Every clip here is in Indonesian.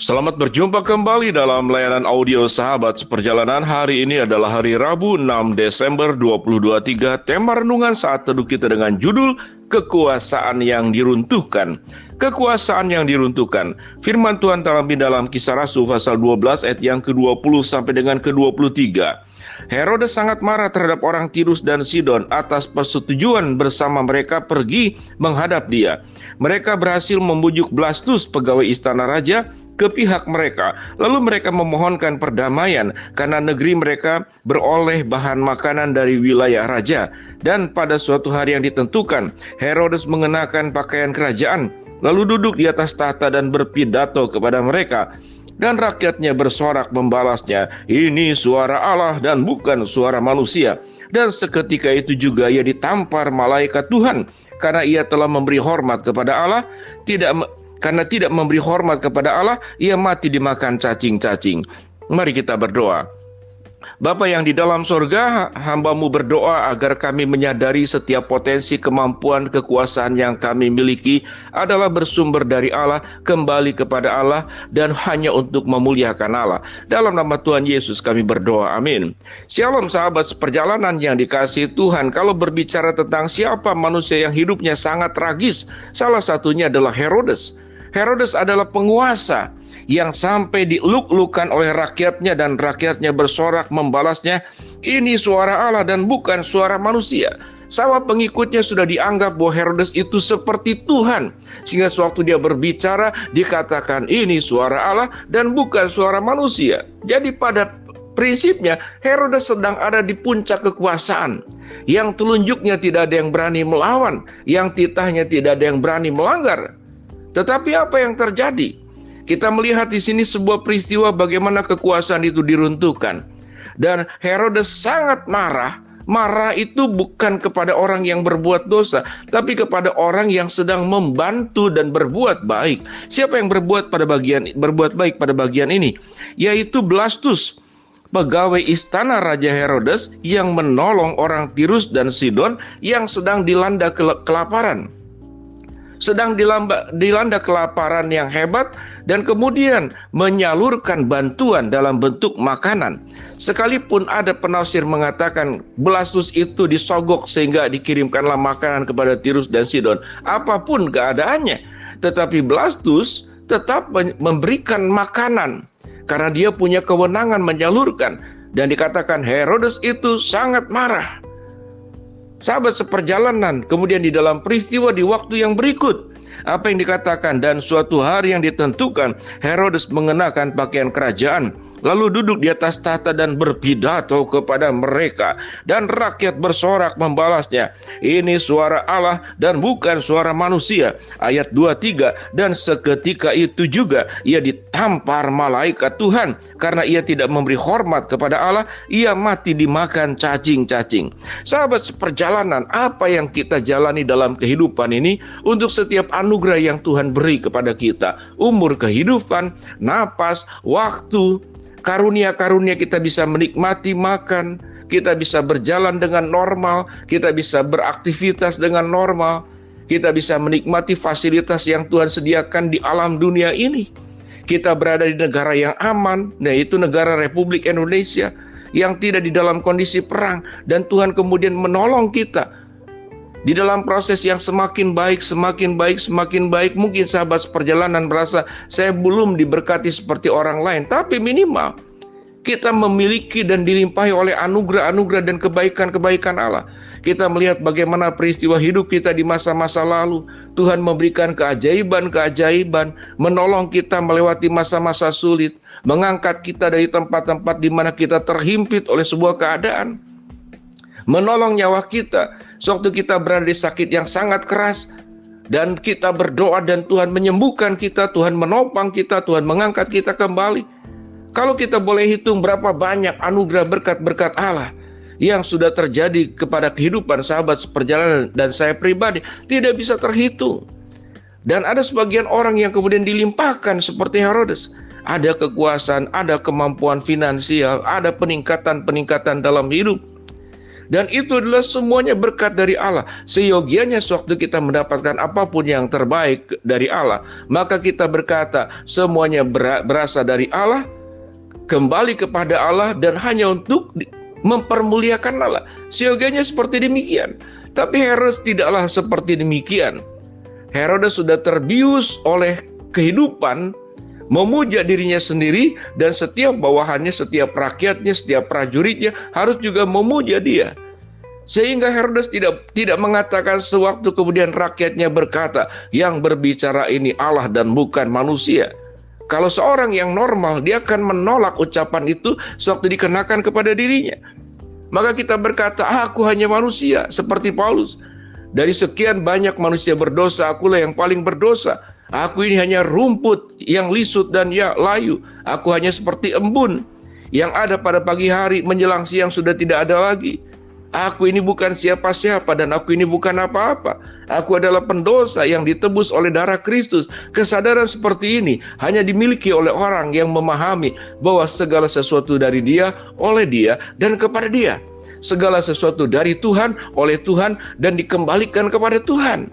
Selamat berjumpa kembali dalam layanan audio Sahabat Seperjalanan. Hari ini adalah hari Rabu 6 Desember 2023. Tema renungan saat teduh kita dengan judul Kekuasaan yang diruntuhkan. Kekuasaan yang diruntuhkan. Firman Tuhan terambil dalam Kisah Rasul pasal 12 ayat yang ke-20 sampai dengan ke-23. Herodes sangat marah terhadap orang Tirus dan Sidon atas persetujuan bersama mereka pergi menghadap dia. Mereka berhasil membujuk Blastus, pegawai istana raja, ke pihak mereka. Lalu mereka memohonkan perdamaian karena negeri mereka beroleh bahan makanan dari wilayah raja. Dan pada suatu hari yang ditentukan, Herodes mengenakan pakaian kerajaan, lalu duduk di atas tahta dan berpidato kepada mereka. Dan rakyatnya bersorak membalasnya, "Ini suara Allah dan bukan suara manusia." Dan seketika itu juga ia ditampar malaikat Tuhan, karena ia telah memberi hormat kepada Allah. Karena tidak memberi hormat kepada Allah, ia mati dimakan cacing-cacing. Mari kita berdoa. Bapa yang di dalam sorga, hamba-Mu berdoa agar kami menyadari setiap potensi kemampuan kekuasaan yang kami miliki adalah bersumber dari Allah, kembali kepada Allah, dan hanya untuk memuliakan Allah. Dalam nama Tuhan Yesus kami berdoa, amin. Shalom sahabat seperjalanan yang dikasihi Tuhan. Kalau berbicara tentang siapa manusia yang hidupnya sangat tragis, salah satunya adalah Herodes. Herodes adalah penguasa yang sampai diluk-lukan oleh rakyatnya dan rakyatnya bersorak membalasnya, "Ini suara Allah dan bukan suara manusia." Sama pengikutnya sudah dianggap bahwa Herodes itu seperti Tuhan, sehingga sewaktu dia berbicara dikatakan ini suara Allah dan bukan suara manusia. Jadi pada prinsipnya Herodes sedang ada di puncak kekuasaan, yang telunjuknya tidak ada yang berani melawan, yang titahnya tidak ada yang berani melanggar. Tetapi apa yang terjadi? Kita melihat di sini sebuah peristiwa bagaimana kekuasaan itu diruntuhkan. Dan Herodes sangat marah. Marah itu bukan kepada orang yang berbuat dosa, tapi kepada orang yang sedang membantu dan berbuat baik. Siapa yang berbuat baik pada bagian ini? Yaitu Blastus, pegawai istana Raja Herodes yang menolong orang Tirus dan Sidon yang sedang dilanda kelaparan. Sedang dilanda kelaparan yang hebat, dan kemudian menyalurkan bantuan dalam bentuk makanan. Sekalipun ada penafsir mengatakan Blastus itu disogok sehingga dikirimkanlah makanan kepada Tirus dan Sidon. Apapun keadaannya, tetapi Blastus tetap memberikan makanan karena dia punya kewenangan menyalurkan. Dan dikatakan Herodes itu sangat marah. Sahabat seperjalanan, kemudian di dalam peristiwa di waktu yang berikut, apa yang dikatakan? Dan suatu hari yang ditentukan, Herodes mengenakan pakaian kerajaan, lalu duduk di atas tahta dan berpidato kepada mereka. Dan rakyat bersorak membalasnya, "Ini suara Allah dan bukan suara manusia." Ayat 23, dan seketika itu juga ia ditampar malaikat Tuhan, karena ia tidak memberi hormat kepada Allah, ia mati dimakan cacing-cacing. Sahabat seperjalanan, apa yang kita jalani dalam kehidupan ini untuk setiap anugerah yang Tuhan beri kepada kita, umur kehidupan, napas, waktu, karunia-karunia, kita bisa menikmati makan, kita bisa berjalan dengan normal, kita bisa beraktivitas dengan normal, kita bisa menikmati fasilitas yang Tuhan sediakan di alam dunia ini. Kita berada di negara yang aman, yaitu negara Republik Indonesia, yang tidak di dalam kondisi perang, dan Tuhan kemudian menolong kita di dalam proses yang semakin baik. Mungkin sahabat seperjalanan merasa saya belum diberkati seperti orang lain, tapi minimal kita memiliki dan dilimpahi oleh anugerah-anugerah dan kebaikan-kebaikan Allah. Kita melihat bagaimana peristiwa hidup kita di masa-masa lalu. Tuhan memberikan keajaiban-keajaiban, menolong kita melewati masa-masa sulit, mengangkat kita dari tempat-tempat di mana kita terhimpit oleh sebuah keadaan, menolong nyawa kita sewaktu kita berada di sakit yang sangat keras, dan kita berdoa dan Tuhan menyembuhkan kita, Tuhan menopang kita, Tuhan mengangkat kita kembali. Kalau kita boleh hitung berapa banyak anugerah berkat-berkat Allah yang sudah terjadi kepada kehidupan sahabat seperjalanan dan saya pribadi, tidak bisa terhitung. Dan ada sebagian orang yang kemudian dilimpahkan seperti Herodes. Ada kekuasaan, ada kemampuan finansial, ada peningkatan dalam hidup. Dan itu adalah semuanya berkat dari Allah. Seyogianya sewaktu kita mendapatkan apapun yang terbaik dari Allah, maka kita berkata semuanya berasal dari Allah, kembali kepada Allah, dan hanya untuk mempermuliakan Allah. Seyogianya seperti demikian. Tapi Herodes tidaklah seperti demikian. Herodes sudah terbius oleh kehidupan, memuja dirinya sendiri, dan setiap bawahannya, setiap rakyatnya, setiap prajuritnya harus juga memuja dia. Sehingga Herodes tidak mengatakan sewaktu kemudian rakyatnya berkata, yang berbicara ini Allah dan bukan manusia. Kalau seorang yang normal, dia akan menolak ucapan itu sewaktu dikenakan kepada dirinya. Maka kita berkata, aku hanya manusia, seperti Paulus. Dari sekian banyak manusia berdosa, akulah yang paling berdosa. Aku ini hanya rumput yang lisut dan layu. Aku hanya seperti embun yang ada pada pagi hari menjelang siang sudah tidak ada lagi. Aku ini bukan siapa-siapa dan aku ini bukan apa-apa. Aku adalah pendosa yang ditebus oleh darah Kristus. Kesadaran seperti ini hanya dimiliki oleh orang yang memahami bahwa segala sesuatu dari Dia, oleh Dia, dan kepada Dia. Segala sesuatu dari Tuhan, oleh Tuhan, dan dikembalikan kepada Tuhan.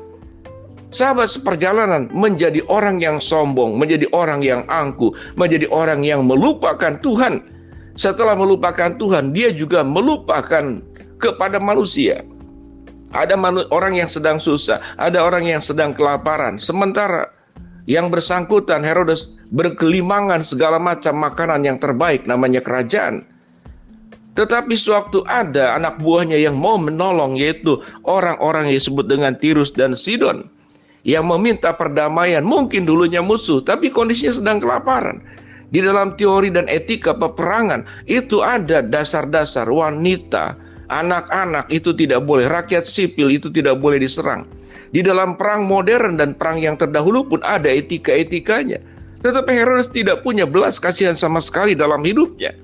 Sahabat seperjalanan menjadi orang yang sombong, menjadi orang yang angkuh, menjadi orang yang melupakan Tuhan. Setelah melupakan Tuhan, dia juga melupakan kepada manusia. Ada orang yang sedang susah, ada orang yang sedang kelaparan. Sementara yang bersangkutan, Herodes, berkelimangan segala macam makanan yang terbaik, namanya kerajaan. Tetapi sewaktu ada anak buahnya yang mau menolong, yaitu orang-orang yang disebut dengan Tirus dan Sidon, yang meminta perdamaian, mungkin dulunya musuh, tapi kondisinya sedang kelaparan. Di dalam teori dan etika peperangan, itu ada dasar-dasar wanita, anak-anak itu tidak boleh, rakyat sipil itu tidak boleh diserang. Di dalam perang modern dan perang yang terdahulu pun ada etika-etikanya. Tetapi Herodes tidak punya belas kasihan sama sekali dalam hidupnya.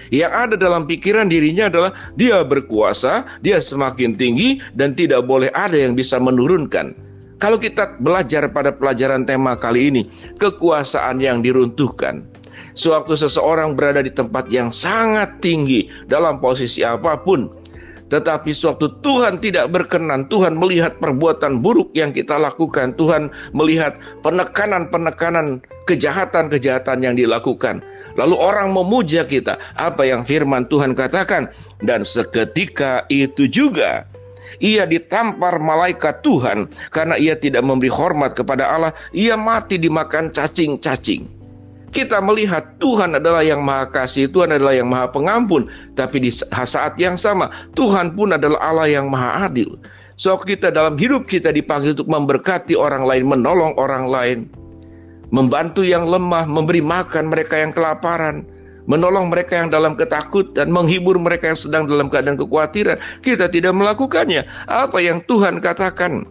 Yang ada dalam pikiran dirinya adalah dia berkuasa, dia semakin tinggi, dan tidak boleh ada yang bisa menurunkan. Kalau kita belajar pada pelajaran tema kali ini, kekuasaan yang diruntuhkan. Sewaktu seseorang berada di tempat yang sangat tinggi dalam posisi apapun, tetapi sewaktu Tuhan tidak berkenan, Tuhan melihat perbuatan buruk yang kita lakukan, Tuhan melihat penekanan-penekanan, kejahatan-kejahatan yang dilakukan. Lalu orang memuja kita, apa yang firman Tuhan katakan, dan seketika itu juga ia ditampar malaikat Tuhan karena ia tidak memberi hormat kepada Allah. Ia mati dimakan cacing-cacing. Kita melihat Tuhan adalah yang maha kasih, Tuhan adalah yang maha pengampun. Tapi di saat yang sama, Tuhan pun adalah Allah yang maha adil. So kita dalam hidup kita dipanggil untuk memberkati orang lain, menolong orang lain, membantu yang lemah, memberi makan mereka yang kelaparan, menolong mereka yang dalam ketakutan, menghibur mereka yang sedang dalam keadaan kekhawatiran. Kita tidak melakukannya. Apa yang Tuhan katakan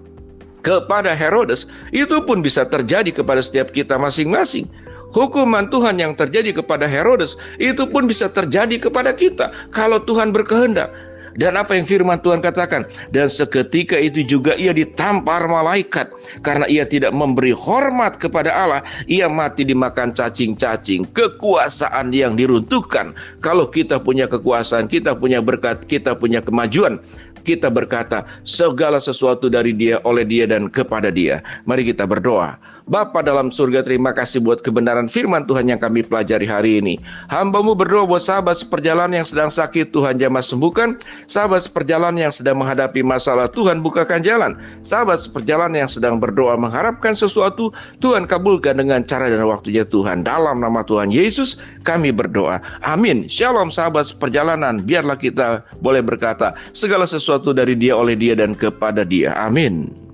kepada Herodes, itu pun bisa terjadi kepada setiap kita masing-masing. Hukuman Tuhan yang terjadi kepada Herodes, itu pun bisa terjadi kepada kita kalau Tuhan berkehendak. Dan apa yang firman Tuhan katakan? Dan seketika itu juga ia ditampar malaikat karena ia tidak memberi hormat kepada Allah. Ia mati dimakan cacing-cacing. Kekuasaan yang diruntuhkan. Kalau kita punya kekuasaan, kita punya berkat, kita punya kemajuan, kita berkata segala sesuatu dari Dia, oleh Dia, dan kepada Dia. Mari kita berdoa. Bapa dalam surga, terima kasih buat kebenaran firman Tuhan yang kami pelajari hari ini. Hamba-Mu berdoa buat sahabat seperjalanan yang sedang sakit, Tuhan jamah sembuhkan. Sahabat seperjalanan yang sedang menghadapi masalah, Tuhan bukakan jalan. Sahabat seperjalanan yang sedang berdoa mengharapkan sesuatu, Tuhan kabulkan dengan cara dan waktunya Tuhan. Dalam nama Tuhan Yesus kami berdoa. Amin. Shalom sahabat seperjalanan. Biarlah kita boleh berkata segala sesuatu dari Dia, oleh Dia, dan kepada Dia. Amin.